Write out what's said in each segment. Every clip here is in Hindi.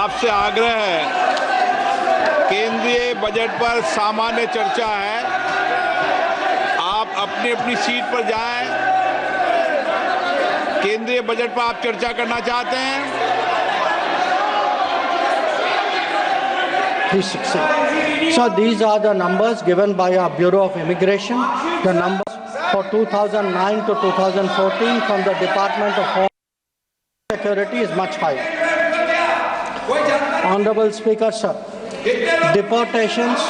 आपसे आग्रह है, केंद्रीय बजट पर सामान्य चर्चा है, आप अपनी अपनी सीट पर जाएं। केंद्रीय बजट पर आप चर्चा करना चाहते हैं? So these are the numbers given by our Bureau of Immigration. The numbers for 2009 to 2014 from the Department of Home Security is much higher. Honorable Speaker, sir, deportations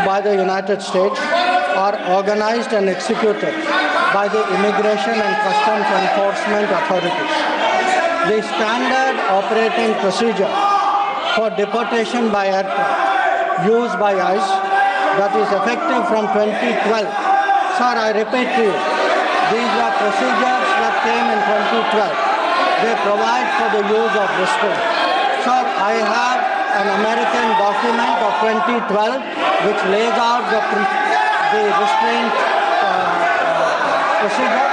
by the United States are organized and executed by the Immigration and Customs Enforcement authorities. The standard operating procedure for deportation by aircraft used by ICE that is effective from 2012. Sir, I repeat to you, these are procedures that came in 2012. They provide for the use of restraint. Sir, I have an American document of 2012 which lays out the restraint procedure.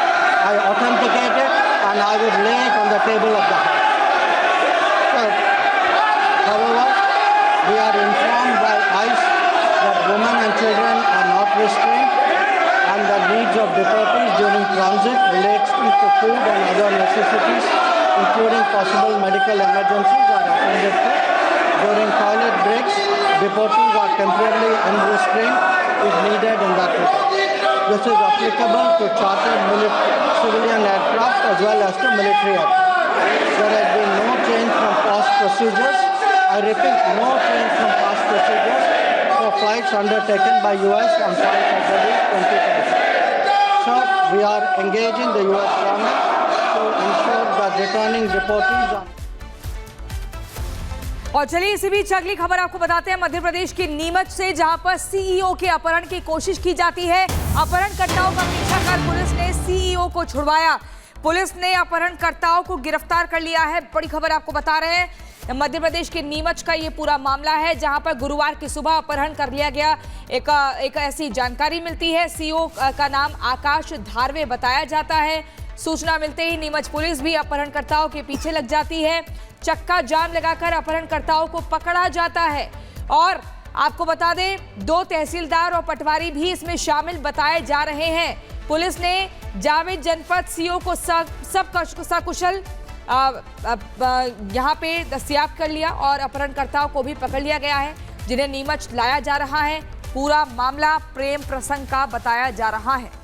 I authenticate it and I will lay it on the table of the House. Sir, however, we are informed by ICE that women and children are not restrained and the needs of deportees during transit relates to food and other necessities, including possible medical emergencies, are attended to. During toilet breaks, deportees are temporarily unrestrained if needed in that regard. This is applicable to chartered civilian aircraft as well as to military aircraft. There has been no change from past procedures. I repeat, no change from past procedures for flights undertaken by U.S. on 5 February 2020. So, we are engaging the U.S. government to ensure that returning deportees are... और चलिए इसी बीच अगली खबर आपको बताते हैं मध्य प्रदेश के नीमच से, जहां पर सीईओ के अपहरण की कोशिश की जाती है। अपहरणकर्ताओं का पीछा कर पुलिस ने सीईओ को छुड़वाया। पुलिस ने अपहरणकर्ताओं को गिरफ्तार कर लिया है। बड़ी खबर आपको बता रहे हैं, मध्य प्रदेश के नीमच का ये पूरा मामला है, जहां पर गुरुवार की सुबह अपहरण कर लिया गया। एक ऐसी जानकारी मिलती है, सीईओ का नाम आकाश धारवे बताया जाता है। सूचना मिलते ही नीमच पुलिस भी अपहरणकर्ताओं के पीछे लग जाती है। चक्का जाम लगाकर अपहरणकर्ताओं को पकड़ा जाता है। और आपको बता दें, 2 तहसीलदार और पटवारी भी इसमें शामिल बताए जा रहे हैं। पुलिस ने जावेद जनपद सीईओ को सकुशल यहाँ पे दस्तयाब कर लिया और अपहरणकर्ताओं को भी पकड़ लिया गया है, जिन्हें नीमच लाया जा रहा है। पूरा मामला प्रेम प्रसंग का बताया जा रहा है।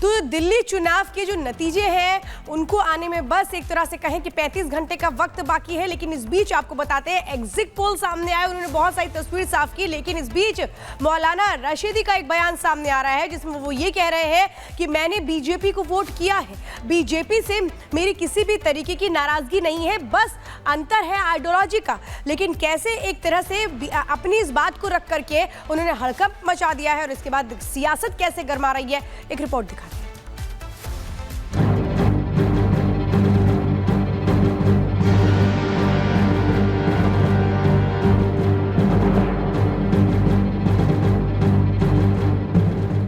तो दिल्ली चुनाव के जो नतीजे हैं उनको आने में बस एक तरह से कहें कि 35 घंटे का वक्त बाकी है। लेकिन इस बीच आपको बताते हैं, एग्जिट पोल सामने आए, उन्होंने बहुत सारी तस्वीर साफ की। लेकिन इस बीच मौलाना रशीदी का एक बयान सामने आ रहा है, जिसमें वो ये कह रहे हैं कि मैंने बीजेपी को वोट किया है, बीजेपी से मेरी किसी भी तरीके की नाराजगी नहीं है, बस अंतर है आइडियोलॉजी का। लेकिन कैसे एक तरह से अपनी इस बात को रख करके उन्होंने हड़कंप मचा दिया है और इसके बाद सियासत कैसे गरमा रही है, एक रिपोर्ट दिखाते हैं।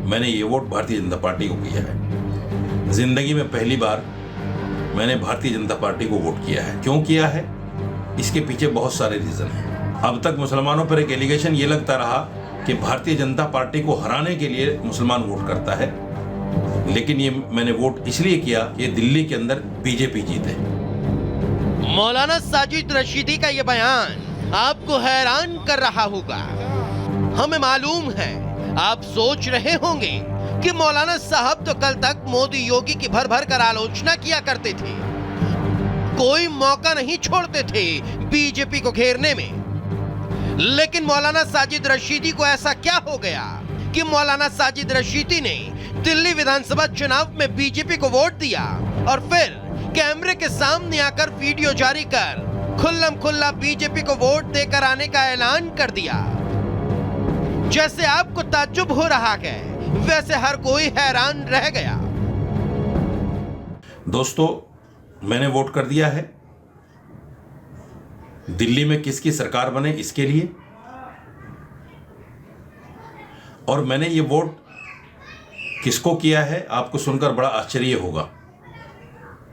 मैंने ये वोट भारतीय जनता पार्टी को किया है। जिंदगी में पहली बार मैंने भारतीय जनता पार्टी को वोट किया है। क्यों किया है, इसके पीछे बहुत सारे रीजन हैं। अब तक मुसलमानों पर एक एलिगेशन ये लगता रहा कि भारतीय जनता पार्टी को हराने के लिए मुसलमान वोट करता है, लेकिन ये मैंने वोट इसलिए किया कि दिल्ली के अंदर बीजेपी जीते। मौलाना साजिद रशीदी का ये बयान आपको हैरान कर रहा होगा। हमें मालूम है, आप सोच रहे होंगे कि मौलाना साहब तो कल तक मोदी योगी की भर भर कर आलोचना किया करते थे, कोई मौका नहीं छोड़ते थे बीजेपी को घेरने में। लेकिन मौलाना साजिद रशीदी को ऐसा क्या हो गया कि मौलाना साजिद रशीदी ने दिल्ली विधानसभा चुनाव में बीजेपी को वोट दिया और फिर कैमरे के सामने आकर वीडियो जारी कर खुल्लम खुल्ला बीजेपी को वोट देकर आने का ऐलान कर दिया। जैसे आपको ताज्जुब हो रहा है, वैसे हर कोई हैरान रह गया। दोस्तों, मैंने वोट कर दिया है दिल्ली में किसकी सरकार बने इसके लिए, और मैंने ये वोट किसको किया है आपको सुनकर बड़ा आश्चर्य होगा।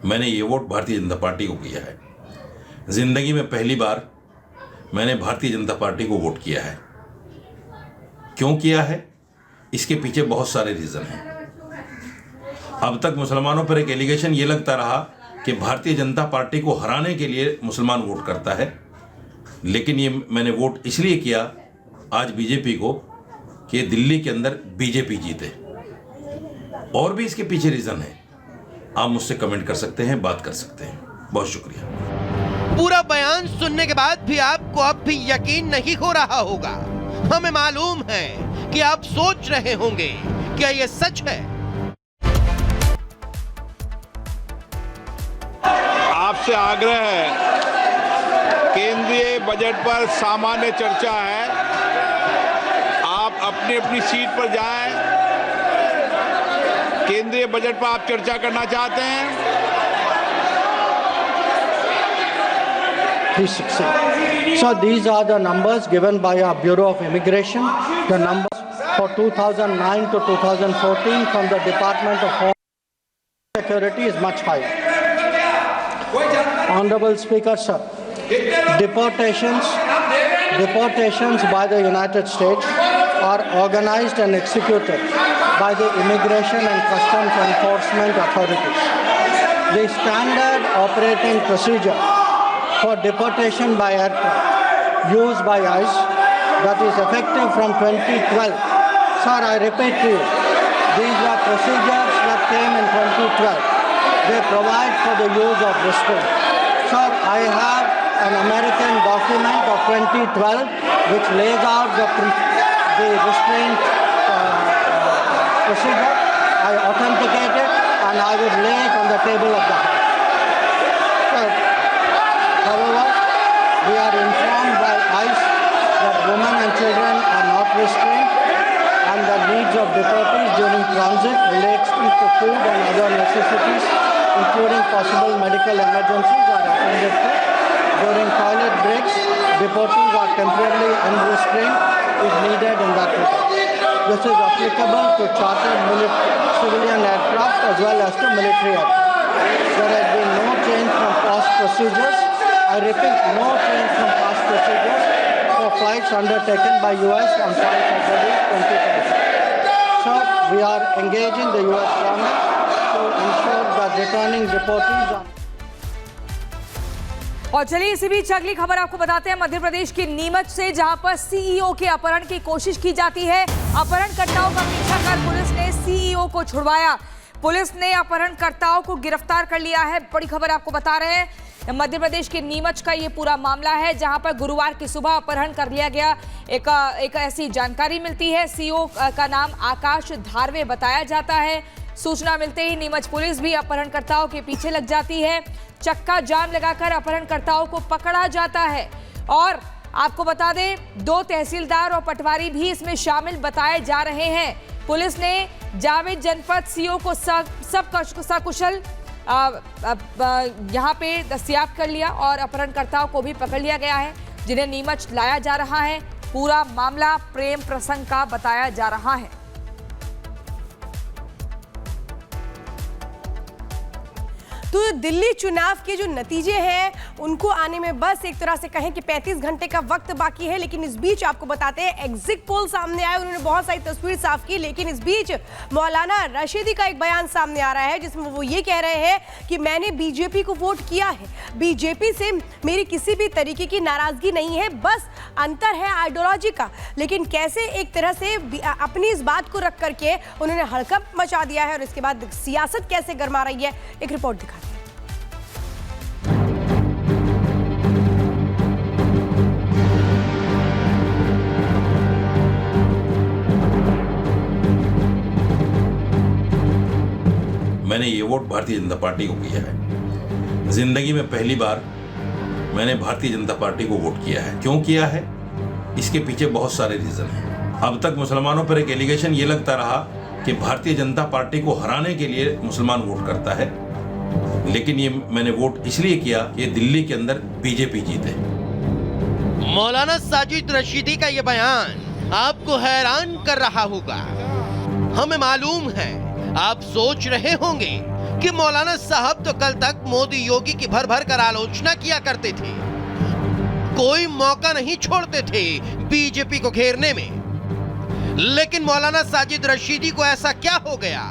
मैंने ये वोट भारतीय जनता पार्टी को किया है। जिंदगी में पहली बार मैंने भारतीय जनता पार्टी को वोट किया है। क्यों किया है, इसके पीछे बहुत सारे रीजन हैं। अब तक मुसलमानों पर एक एलिगेशन ये लगता रहा कि भारतीय जनता पार्टी को हराने के लिए मुसलमान वोट करता है, लेकिन ये मैंने वोट इसलिए किया आज बीजेपी को कि दिल्ली के अंदर बीजेपी जीते। और भी इसके पीछे रीजन है, आप मुझसे कमेंट कर सकते हैं, बात कर सकते हैं। बहुत शुक्रिया। पूरा बयान सुनने के बाद भी आपको अब भी यकीन नहीं हो रहा होगा। हमें मालूम है कि आप सोच रहे होंगे, क्या ये सच है? आपसे आग्रह है, केंद्रीय बजट पर सामान्य चर्चा है, आप अपनी अपनी सीट पर जाएं। केंद्रीय बजट पर आप चर्चा करना चाहते हैं? 360. So these are the numbers given by our Bureau of Immigration. The numbers for 2009 to 2014 from the Department of Home Security is much higher. Honorable Speaker, sir, deportations by the United States are organized and executed by the Immigration and Customs Enforcement authorities. The standard operating procedure for deportation by aircraft used by ICE that is effective from 2012. Sir, I repeat to you, these were procedures that came in 2012. They provide for the use of restraint. Sir, I have an American document of 2012 which lays out the restraint procedure. I authenticate it and I will lay it on the table of the House. Sir, however, we are informed by ICE that women and children are not restrained and the needs of deportees during transit relates to food and other necessities, including possible medical emergencies, are attended to. During toilet breaks, deportees are temporarily unrestrained if needed in that regard. This is applicable to chartered civilian aircraft as well as to military aircraft. There has been no change from past procedures. I repeat, no change from past procedures for flights undertaken by US on 5 February 2020. So, we are engaging the US government to ensure that returning deportees are... और चलिए इसी बीच अगली खबर आपको बताते हैं मध्य प्रदेश के नीमच से, जहां पर सीईओ के अपहरण की कोशिश की जाती है। अपहरणकर्ताओं का पीछा कर पुलिस ने सीईओ को छुड़वाया। पुलिस ने अपहरणकर्ताओं को गिरफ्तार कर लिया है। बड़ी खबर आपको बता रहे हैं, मध्य प्रदेश के नीमच का ये पूरा मामला है, जहां पर गुरुवार की सुबह अपहरण कर लिया गया। एक ऐसी जानकारी मिलती है, सीईओ का नाम आकाश धारवे बताया जाता है। सूचना मिलते ही नीमच पुलिस भी अपहरणकर्ताओं के पीछे लग जाती है। चक्का जाम लगाकर अपहरणकर्ताओं को पकड़ा जाता है। और आपको बता दें, 2 तहसीलदार और पटवारी भी इसमें शामिल बताए जा रहे हैं। पुलिस ने जावेद जनपद सीईओ को सकुशल यहाँ पे दस्तयाब कर लिया और अपहरणकर्ताओं को भी पकड़ लिया गया है, जिन्हें नीमच लाया जा रहा है। पूरा मामला प्रेम प्रसंग का बताया जा रहा है। तो दिल्ली चुनाव के जो नतीजे हैं उनको आने में बस एक तरह से कहें कि 35 घंटे का वक्त बाकी है, लेकिन इस बीच आपको बताते हैं एग्जिट पोल सामने आए, उन्होंने बहुत सारी तस्वीर साफ की। लेकिन इस बीच मौलाना रशीदी का एक बयान सामने आ रहा है जिसमें वो ये कह रहे हैं कि मैंने बीजेपी को वोट किया है, बीजेपी से मेरी किसी भी तरीके की नाराजगी नहीं है, बस अंतर है आइडियोलॉजी का। लेकिन कैसे एक तरह से अपनी इस बात को रख करके उन्होंने हड़कंप मचा दिया है और इसके बाद सियासत कैसे गरमा रही है, एक रिपोर्ट दिखाते हैं। मैंने ये वोट भारतीय जनता पार्टी को किया है। जिंदगी में पहली बार मैंने भारतीय जनता पार्टी को वोट किया है। क्यों किया है, इसके पीछे बहुत सारे रीजन हैं। अब तक मुसलमानों पर एक एलिगेशन ये लगता रहा कि भारतीय जनता पार्टी को हराने के लिए मुसलमान वोट करता है, लेकिन ये मैंने वोट इसलिए किया कि दिल्ली के अंदर बीजेपी जीते। मौलाना साजिद रशीदी का ये बयान आपको हैरान कर रहा होगा। हमें मालूम है, आप सोच रहे होंगे कि मौलाना साहब तो कल तक मोदी योगी की भर भर कर आलोचना किया करते थे, कोई मौका नहीं छोड़ते थे बीजेपी को घेरने में। लेकिन मौलाना साजिद रशीदी को ऐसा क्या हो गया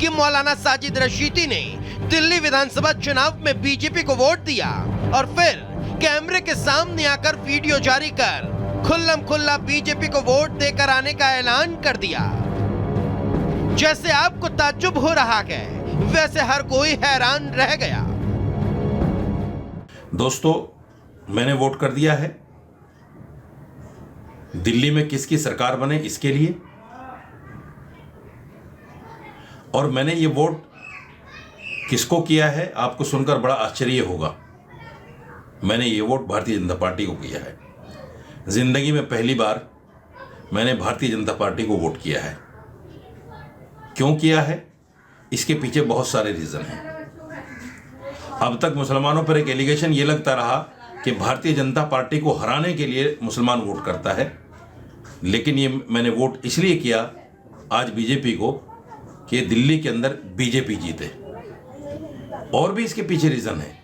कि मौलाना साजिद रशीदी ने दिल्ली विधानसभा चुनाव में बीजेपी को वोट दिया और फिर कैमरे के सामने आकर वीडियो जारी कर खुल्लम खुल्ला बीजेपी को वोट देकर आने का ऐलान कर दिया। जैसे आपको ताज्जुब हो रहा है, वैसे हर कोई हैरान रह गया। दोस्तों, मैंने वोट कर दिया है दिल्ली में किसकी सरकार बने इसके लिए, और मैंने ये वोट किसको किया है आपको सुनकर बड़ा आश्चर्य होगा। मैंने ये वोट भारतीय जनता पार्टी को किया है। जिंदगी में पहली बार मैंने भारतीय जनता पार्टी को वोट किया है। क्यों किया है, इसके पीछे बहुत सारे रीजन हैं। अब तक मुसलमानों पर एक एलिगेशन ये लगता रहा कि भारतीय जनता पार्टी को हराने के लिए मुसलमान वोट करता है, लेकिन ये मैंने वोट इसलिए किया आज बीजेपी को कि दिल्ली के अंदर बीजेपी जीते। और भी इसके पीछे रीजन है,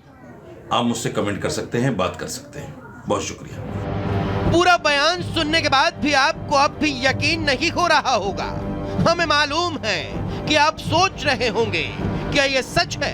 आप मुझसे कमेंट कर सकते हैं, बात कर सकते हैं। बहुत शुक्रिया। पूरा बयान सुनने के बाद भी आपको अब भी यकीन नहीं हो रहा होगा। हमें मालूम है कि आप सोच रहे होंगे क्या ये सच है।